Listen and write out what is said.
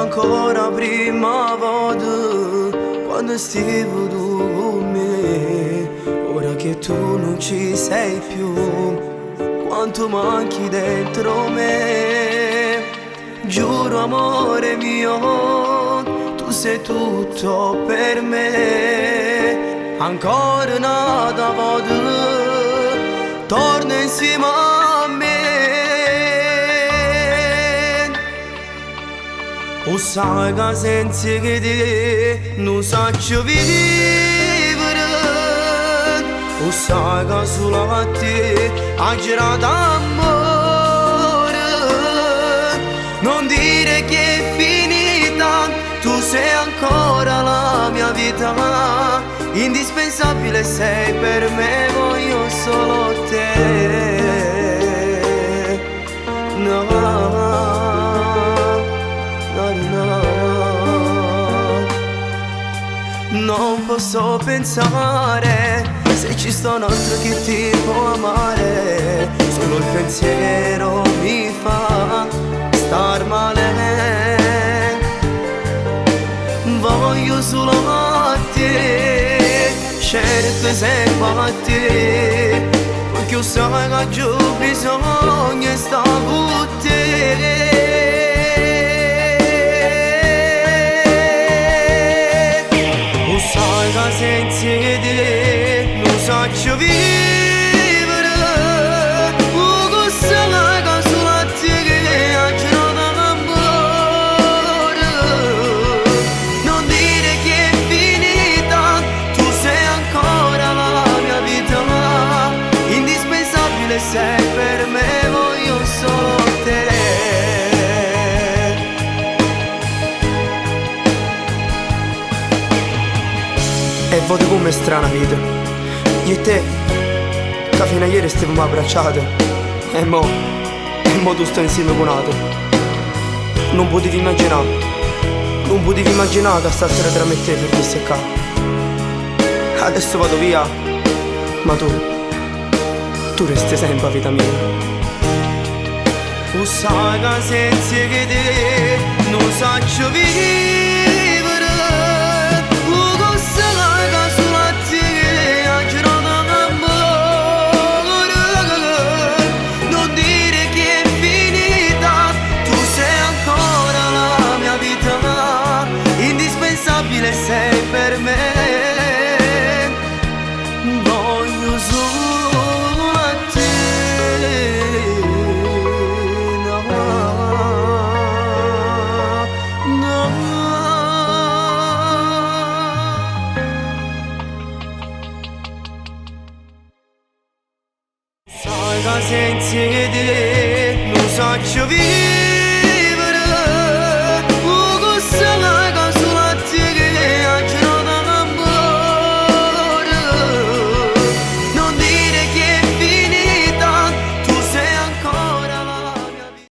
ancora prima volta quando stivo tu con me. Ora che tu non ci sei più, quanto manchi dentro me. Giuro amore mio, tu sei tutto per me. Ancora una volta torna insieme a me. O sai che senza che te non saggio vivere. O sai che solo a te ha girato amore. Non dire che è finita, tu sei ancora la mia vita. Indispensabile sei per me, voglio solo te. No, no, no. Non posso pensare se ci sta un altro che ti può amare. Solo il pensiero mi fa star male. Voglio solo a te, cerco sempre a te, perché io sai che giù bisogna sta con te. O sai che senza te non saggio vivere. O sai che solo a te che ha girato l'amore. Non dire che è finita, tu sei ancora la mia vita. Indispensabile sei per me, voglio solo te. E vedi com'è strana vita. Io e te, che fino a ieri stavamo abbracciati. E mo tu stai insieme con un altro. Non potevi immaginare. Non potevi immaginare che stasera tra me e te fermisse qua. Adesso vado via, ma tu resti sempre vita mia. Tu sai che senza che te non saggio vivere. Tu sai che solo a te che ha girato l'amore. Non dire che è finita, tu sei ancora la mia vita. Indispensabile sei per me. Voglio solo a te. No, no. Sai che senza te non saggio vivere.